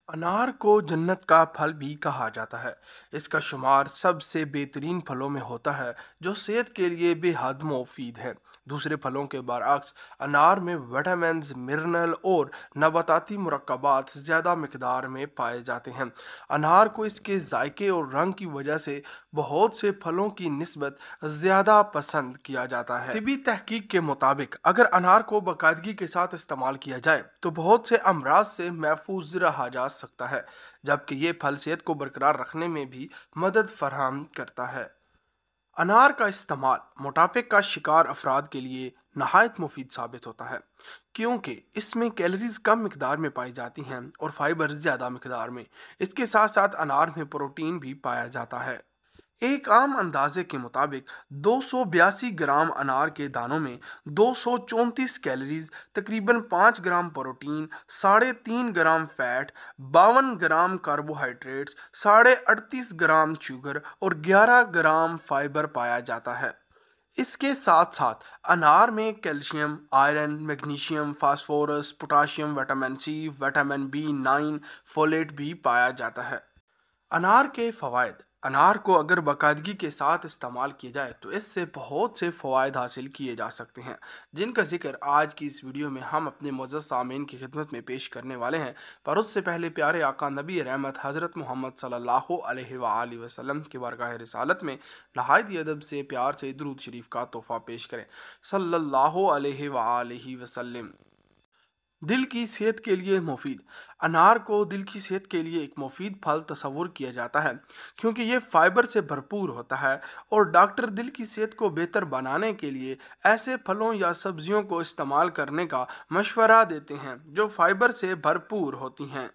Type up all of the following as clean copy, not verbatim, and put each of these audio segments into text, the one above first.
अनार को जन्नत का फल भी कहा जाता है। इसका शुमार सबसे बेहतरीन फलों में होता है जो सेहत के लिए बेहद मुफीद है। दूसरे फलों के बरअक्स अनार में विटामिन, मिनरल और नबाताती मुरक्कबात ज़्यादा मिकदार में पाए जाते हैं। अनार को इसके जायके और रंग की वजह से बहुत से फलों की निस्बत ज़्यादा पसंद किया जाता है। तिबी तहकीक के मुताबिक अगर अनार को बाकायदगी के साथ इस्तेमाल किया जाए तो बहुत से अमराज से महफूज रहा जा सकता है, जबकि ये फल सेहत को बरकरार रखने में भी मदद फराहम करता है। अनार का इस्तेमाल मोटापे का शिकार अफराद के लिए नहायत मुफीद साबित होता है, क्योंकि इसमें कैलोरीज कम मिकदार में पाई जाती हैं और फाइबर ज़्यादा मिकदार में। इसके साथ साथ अनार में प्रोटीन भी पाया जाता है। एक आम अंदाजे के मुताबिक 282 ग्राम अनार के दानों में 234 कैलोरीज, तकरीबन 5 ग्राम प्रोटीन, 3.5 ग्राम फैट, 52 ग्राम कार्बोहाइड्रेट्स, 38.5 ग्राम शुगर और 11 ग्राम फाइबर पाया जाता है। इसके साथ साथ अनार में calcium, iron, magnesium, phosphorus, potassium, vitamin C, vitamin B nine, folate भी पाया जाता है। अनार के फ़वाइद। अनार को अगर बाकायदगी के साथ इस्तेमाल किया जाए तो इससे बहुत से फ़वाइद हासिल किए जा सकते हैं, जिनका जिक्र आज की इस वीडियो में हम अपने मुअज़्ज़ज़ सामीन की खिदमत में पेश करने वाले हैं। पर उससे पहले प्यारे आका नबी रहमत हज़रत मोहम्मद सल्लल्लाहु अलैहि वसल्लम की बारगाह रिसालत में नहायत अदब से प्यार से दुरूद शरीफ का तोहफ़ा पेश करें। सल्लल्लाहु अलैहि वसल्लम। दिल की सेहत के लिए मुफीद। अनार को दिल की सेहत के लिए एक मुफीद फल तस्वुर किया जाता है, क्योंकि ये फाइबर से भरपूर होता है और डॉक्टर दिल की सेहत को बेहतर बनाने के लिए ऐसे फलों या सब्जियों को इस्तेमाल करने का मशवरा देते हैं जो फाइबर से भरपूर होती हैं।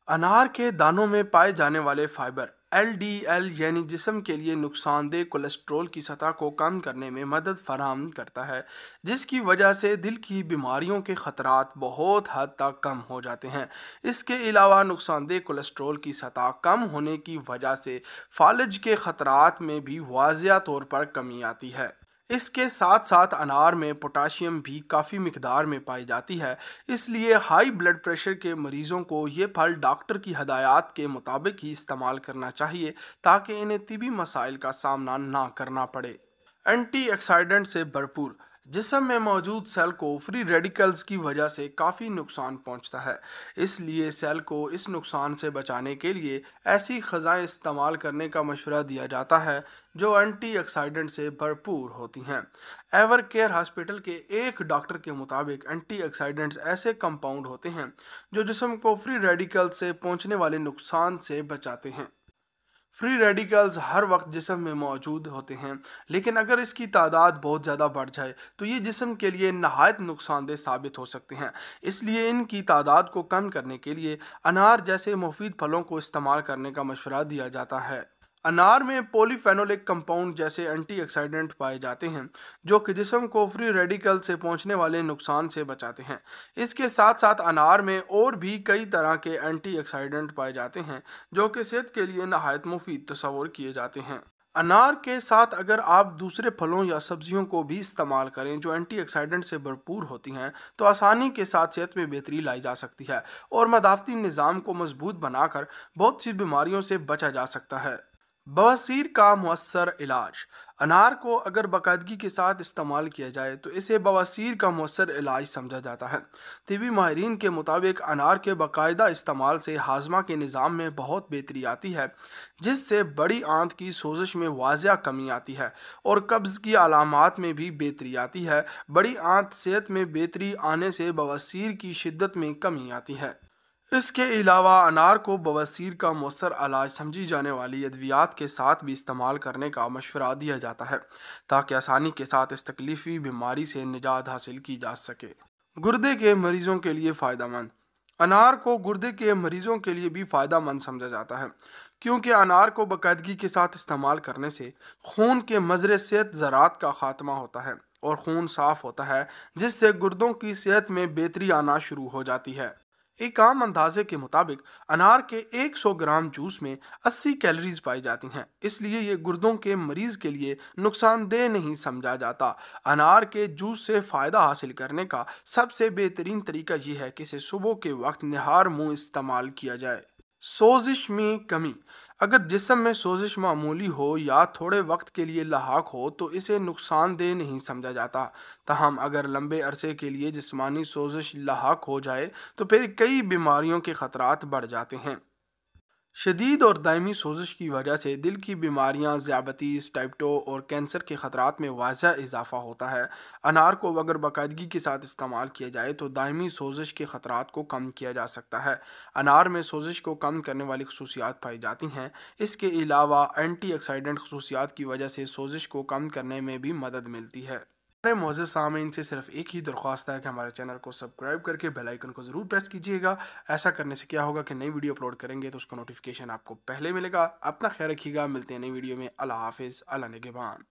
अनार के दानों में पाए जाने वाले फाइबर एलडीएल यानी जिस्म के लिए नुकसानदेह कोलेस्ट्रॉल की सतह को कम करने में मदद फराहम करता है, जिसकी वजह से दिल की बीमारियों के खतरात बहुत हद तक कम हो जाते हैं। इसके अलावा नुकसानदेह कोलेस्ट्रॉल की सतह कम होने की वजह से फालिज के खतरात में भी वाज़िया तौर पर कमी आती है। इसके साथ साथ अनार में पोटाशियम भी काफ़ी मिकदार में पाई जाती है, इसलिए हाई ब्लड प्रेशर के मरीज़ों को ये फल डॉक्टर की हदायत के मुताबिक ही इस्तेमाल करना चाहिए ताकि इन्हें तिबी मसाइल का सामना ना करना पड़े। एंटीऑक्सीडेंट से भरपूर। जिस्म में मौजूद सेल को फ्री रेडिकल्स की वजह से काफ़ी नुकसान पहुंचता है, इसलिए सेल को इस नुकसान से बचाने के लिए ऐसी ग़िज़ाएं इस्तेमाल करने का मशवरा दिया जाता है जो एंटीऑक्सीडेंट से भरपूर होती हैं। एवर केयर हॉस्पिटल के एक डॉक्टर के मुताबिक एंटीऑक्सीडेंट्स ऐसे कंपाउंड होते हैं जो जिस्म को फ्री रेडिकल्स से पहुंचने वाले नुकसान से बचाते हैं। फ्री रेडिकल्स हर वक्त जिस्म में मौजूद होते हैं, लेकिन अगर इसकी तादाद बहुत ज़्यादा बढ़ जाए तो ये जिस्म के लिए नहायत नुकसानदेह साबित हो सकते हैं। इसलिए इनकी तादाद को कम करने के लिए अनार जैसे मुफीद फलों को इस्तेमाल करने का मशवरा दिया जाता है। अनार में पॉलीफेनोलिक कंपाउंड जैसे एंटीऑक्सीडेंट पाए जाते हैं जो कि जिस्म को फ्री रेडिकल से पहुंचने वाले नुकसान से बचाते हैं। इसके साथ साथ अनार में और भी कई तरह के एंटीऑक्सीडेंट पाए जाते हैं जो कि सेहत के लिए नहायत मुफीद तस्वुर किए जाते हैं। अनार के साथ अगर आप दूसरे फलों या सब्जियों को भी इस्तेमाल करें जो एंटीऑक्सीडेंट से भरपूर होती हैं तो आसानी के साथ सेहत में बेहतरी लाई जा सकती है और मदाफ़ती निज़ाम को मजबूत बनाकर बहुत सी बीमारियों से बचा जा सकता है। बवासीर का मुअस्सर इलाज। अनार को अगर बाकायदगी के साथ इस्तेमाल किया जाए तो इसे बवासीर का मुअस्सर इलाज समझा जाता है। तिबी माहिरीन के मुताबिक अनार के बाकायदा इस्तेमाल से हाजमा के निज़ाम में बहुत बेहतरी आती है, जिससे बड़ी आंत की सोजिश में वाज़िया कमी आती है और कब्ज़ की अलामात में भी बेहतरी आती है। बड़ी आंत सेहत में बेहतरी आने से बवासीर की शिद्दत में कमी आती है। इसके अलावा अनार को बवासीर का मौसर इलाज समझी जाने वाली अद्वियात के साथ भी इस्तेमाल करने का मशवरा दिया जाता है ताकि आसानी के साथ इस तकलीफी बीमारी से निजात हासिल की जा सके। गुर्दे के मरीजों के लिए फ़ायदेमंद। अनार को गुर्दे के मरीजों के लिए भी फ़ायदा मंद समझा जाता है, क्योंकि अनार को बाकायदगी के साथ इस्तेमाल करने से खून के मज़र सेहत ज़रात का ख़ात्मा होता है और खून साफ़ होता है, जिससे गुर्दों की सेहत में बेहतरी आना शुरू हो जाती है। एक आम अंदाजे के मुताबिक अनार के 100 ग्राम जूस में 80 कैलोरीज पाई जाती हैं, इसलिए ये गुर्दों के मरीज़ के लिए नुकसानदेह नहीं समझा जाता। अनार के जूस से फ़ायदा हासिल करने का सबसे बेहतरीन तरीका ये है कि इसे सुबह के वक्त निहार मुंह इस्तेमाल किया जाए। سوزش میں کمی: اگر جسم میں سوزش معمولی ہو یا تھوڑے وقت کے لیے لاحق ہو تو اسے نقصان دہ نہیں سمجھا جاتا۔ تاہم اگر لمبے عرصے کے لیے جسمانی سوزش لاحق ہو جائے تو پھر کئی بیماریوں کے خطرات بڑھ جاتے ہیں۔ شدید اور دائمی سوزش کی وجہ سے دل کی بیماریاں، ذیابیطس ٹائپ 2 اور کینسر کے خطرات میں واضح اضافہ ہوتا ہے۔ انار کو اگر باقاعدگی کے ساتھ استعمال کیا جائے تو دائمی سوزش کے خطرات کو کم کیا جا سکتا ہے۔ انار میں سوزش کو کم کرنے والی خصوصیات پائی جاتی ہیں۔ اس کے علاوہ اینٹی آکسیڈنٹ خصوصیات کی وجہ سے سوزش کو کم کرنے میں بھی مدد ملتی ہے۔ ہمارے معزز سامعین سے صرف ایک ہی درخواست ہے کہ ہمارے چینل کو سبسکرائب کر کے بیل آئیکن کو ضرور پریس کیجیے گا۔ ایسا کرنے سے کیا ہوگا کہ نئی ویڈیو اپلوڈ کریں گے تو اس کا نوٹیفیکیشن آپ کو پہلے ملے گا۔ اپنا خیال رکھیے گا، ملتے ہیں نئی ویڈیو میں۔ اللہ حافظ، اللہ نگہبان۔